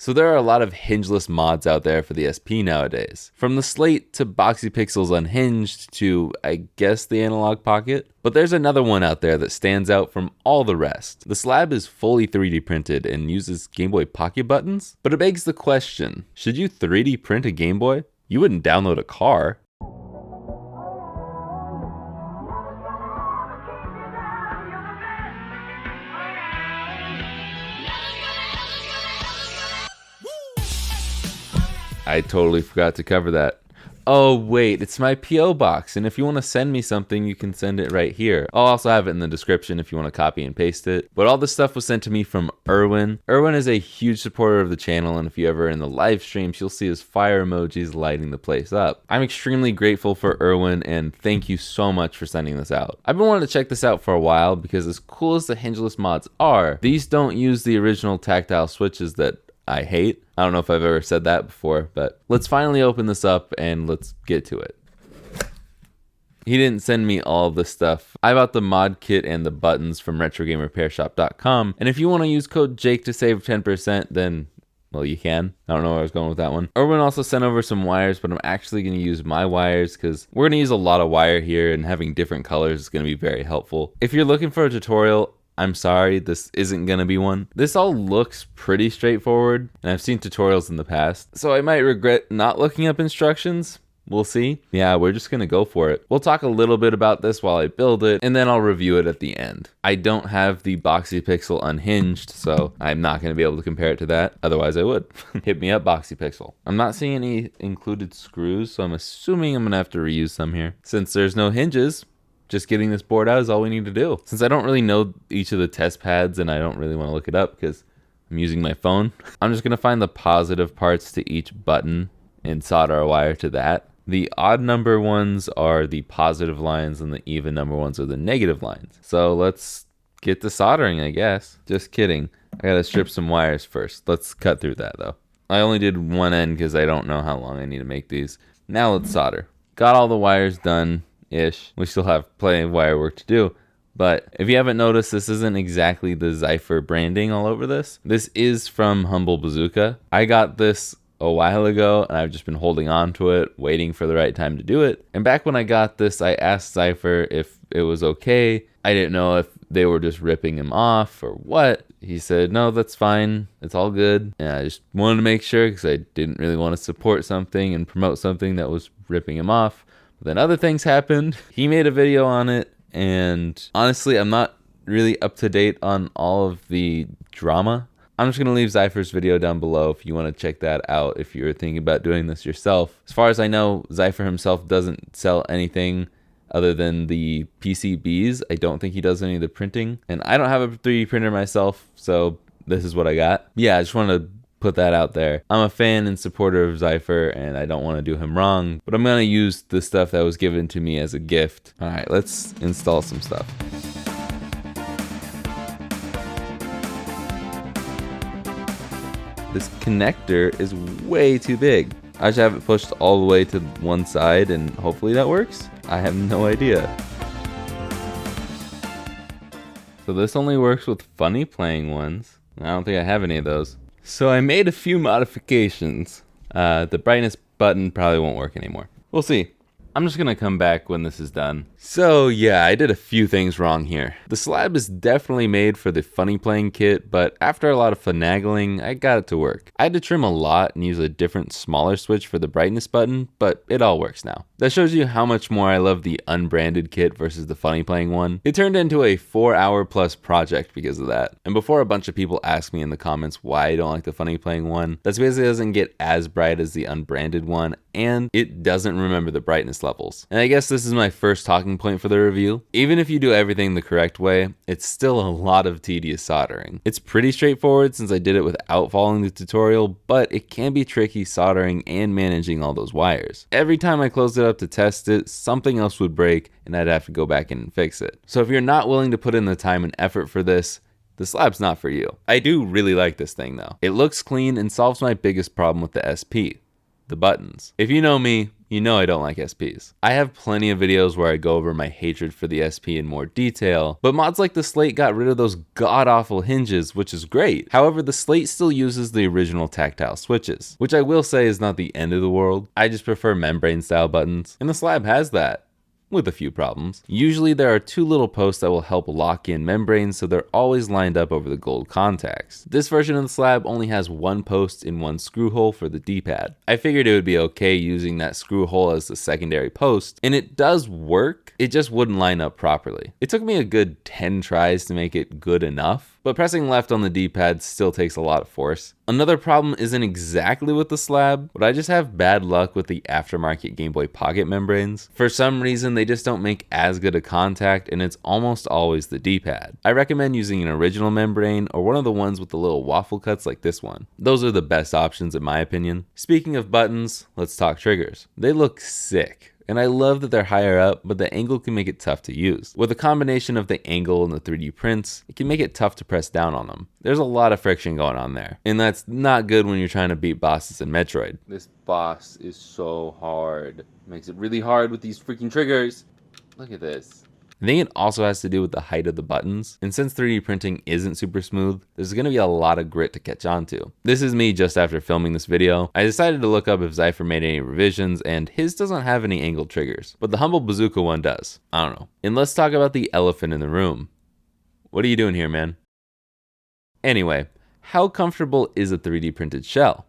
So there are a lot of hingeless mods out there for the SP nowadays. From the Slate to Boxy Pixels Unhinged to, I guess, the Analog Pocket. But there's another one out there that stands out from all the rest. The slab is fully 3D printed and uses Game Boy Pocket buttons. But it begs the question, should you 3D print a Game Boy? You wouldn't download a car. I totally forgot to cover that. Oh wait, it's my P.O. box, and if you want to send me something, you can send it right here. I'll also have it in the description if you want to copy and paste it. But all this stuff was sent to me from Erwin. Erwin is a huge supporter of the channel, and if you ever in the live streams, you'll see his fire emojis lighting the place up. I'm extremely grateful for Erwin, and thank you so much for sending this out. I've been wanting to check this out for a while, because as cool as the hingeless mods are, these don't use the original tactile switches that I hate. I don't know if I've ever said that before, but let's finally open this up and let's get to it. He didn't send me all of this stuff. I bought the mod kit and the buttons from RetroGameRepairShop.com, and if you want to use code Jake to save 10%, then, well, you can. I don't know where I was going with that one. Erwin also sent over some wires, but I'm actually going to use my wires because we're going to use a lot of wire here, and having different colors is going to be very helpful. If you're looking for a tutorial, I'm sorry, this isn't gonna be one. This all looks pretty straightforward, and I've seen tutorials in the past, so I might regret not looking up instructions. We'll see. Yeah, we're just gonna go for it. We'll talk a little bit about this while I build it, and then I'll review it at the end. I don't have the Boxy Pixel Unhinged, so I'm not gonna be able to compare it to that. Otherwise I would. Hit me up, Boxy Pixel. I'm not seeing any included screws, so I'm assuming I'm gonna have to reuse some here. Since there's no hinges, just getting this board out is all we need to do. Since I don't really know each of the test pads and I don't really want to look it up because I'm using my phone, I'm just going to find the positive parts to each button and solder a wire to that. The odd number ones are the positive lines and the even number ones are the negative lines. So let's get to soldering, I guess. Just kidding. I got to strip some wires first. Let's cut through that though. I only did one end because I don't know how long I need to make these. Now let's solder. Got all the wires done. Ish. We still have plenty of wire work to do, but if you haven't noticed, this isn't exactly the Xipher branding all over this. This is from Humble Bazooka. I got this a while ago and I've just been holding on to it, waiting for the right time to do it. And back when I got this, I asked Xipher if it was okay. I didn't know if they were just ripping him off or what. He said, no, that's fine. It's all good. And I just wanted to make sure because I didn't really want to support something and promote something that was ripping him off. Then other things happened. He made a video on it, and honestly, I'm not really up to date on all of the drama. I'm just going to leave Xipher's video down below if you want to check that out if you're thinking about doing this yourself. As far as I know, Xipher himself doesn't sell anything other than the PCBs. I don't think he does any of the printing, and I don't have a 3D printer myself, so this is what I got. Yeah, I just want to put that out there. I'm a fan and supporter of Xipher, and I don't want to do him wrong, but I'm going to use the stuff that was given to me as a gift. All right, let's install some stuff. This connector is way too big. I should have it pushed all the way to one side, and hopefully that works. I have no idea. So this only works with funny playing ones. I don't think I have any of those. So I made a few modifications. The brightness button probably won't work anymore. We'll see. I'm just gonna come back when this is done. So yeah, I did a few things wrong here. The slab is definitely made for the funny playing kit, but after a lot of finagling, I got it to work. I had to trim a lot and use a different smaller switch for the brightness button, but it all works now. That shows you how much more I love the unbranded kit versus the funny playing one. It turned into a 4-hour plus project because of that. And before a bunch of people ask me in the comments why I don't like the funny playing one, that's because it doesn't get as bright as the unbranded one, and it doesn't remember the brightness levels. And I guess this is my first talking point for the review. Even if you do everything the correct way, it's still a lot of tedious soldering. It's pretty straightforward since I did it without following the tutorial, but it can be tricky soldering and managing all those wires. Every time I closed it up to test it, something else would break and I'd have to go back in and fix it. So if you're not willing to put in the time and effort for this, the slab's not for you. I do really like this thing though. It looks clean and solves my biggest problem with the SP. The buttons. If you know me, you know I don't like SPs. I have plenty of videos where I go over my hatred for the SP in more detail, but mods like the Slate got rid of those god-awful hinges, which is great. However, the Slate still uses the original tactile switches, which I will say is not the end of the world. I just prefer membrane style buttons, and the Slab has that, with a few problems. Usually there are two little posts that will help lock in membranes so they're always lined up over the gold contacts. This version of the Slab only has one post in one screw hole for the D-pad. I figured it would be okay using that screw hole as the secondary post, and it does work, it just wouldn't line up properly. It took me a good 10 tries to make it good enough, but pressing left on the D-pad still takes a lot of force. Another problem isn't exactly with the Slab, but I just have bad luck with the aftermarket Game Boy Pocket membranes. For some reason, they just don't make as good a contact, and it's almost always the D-pad. I recommend using an original membrane or one of the ones with the little waffle cuts like this one. Those are the best options in my opinion. Speaking of buttons, let's talk triggers. They look sick. And I love that they're higher up, but the angle can make it tough to use. With a combination of the angle and the 3D prints, it can make it tough to press down on them. There's a lot of friction going on there, and that's not good when you're trying to beat bosses in Metroid. This boss is so hard. Makes it really hard with these freaking triggers. Look at this. I think it also has to do with the height of the buttons, and since 3D printing isn't super smooth, there's going to be a lot of grit to catch on to. This is me just after filming this video. I decided to look up if Xipher made any revisions, and his doesn't have any angled triggers, but the Humble Bazooka one does. I don't know. And let's talk about the elephant in the room. What are you doing here, man? Anyway, how comfortable is a 3D printed shell?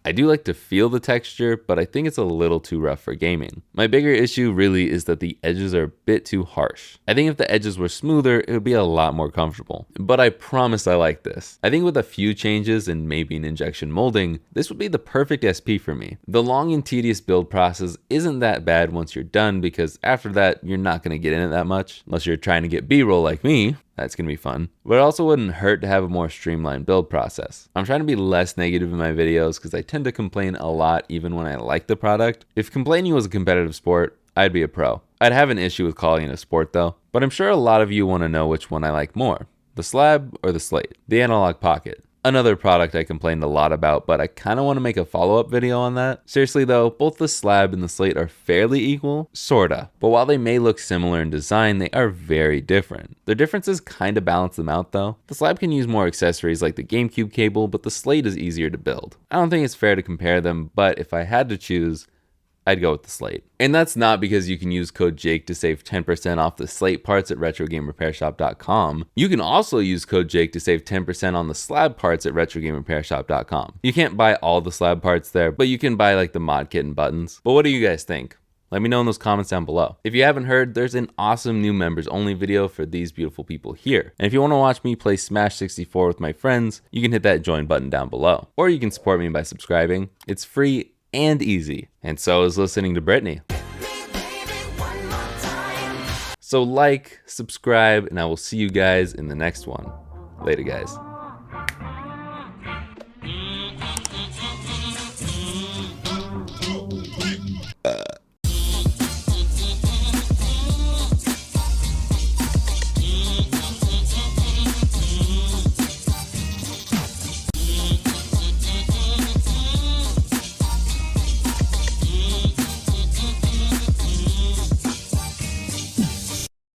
I do like to feel the texture, but I think it's a little too rough for gaming. My bigger issue really is that the edges are a bit too harsh. I think if the edges were smoother, it would be a lot more comfortable. But I promise I like this. I think with a few changes and maybe an injection molding, this would be the perfect SP for me. The long and tedious build process isn't that bad once you're done, because after that, you're not going to get in it that much, unless you're trying to get B-roll like me. That's going to be fun. But it also wouldn't hurt to have a more streamlined build process. I'm trying to be less negative in my videos because I tend to complain a lot even when I like the product. If complaining was a competitive sport, I'd be a pro. I'd have an issue with calling it a sport though. But I'm sure a lot of you want to know which one I like more. The Slab or the Slate? The Analog Pocket. Another product I complained a lot about, but I kind of want to make a follow-up video on that. Seriously though, both the Slab and the Slate are fairly equal, sorta. But while they may look similar in design, they are very different. Their differences kind of balance them out though. The Slab can use more accessories like the GameCube cable, but the Slate is easier to build. I don't think it's fair to compare them, but if I had to choose, I'd go with the Slate. And that's not because you can use code Jake to save 10% off the Slate parts at RetroGameRepairShop.com. You can also use code Jake to save 10% on the Slab parts at RetroGameRepairShop.com. You can't buy all the Slab parts there, but you can buy like the mod kit and buttons. But what do you guys think? Let me know in those comments down below. If you haven't heard, there's an awesome new members only video for these beautiful people here. And if you want to watch me play Smash 64 with my friends, you can hit that join button down below. Or you can support me by subscribing. It's free and easy. And so is listening to Brittany. So like, subscribe, and I will see you guys in the next one. Later, guys.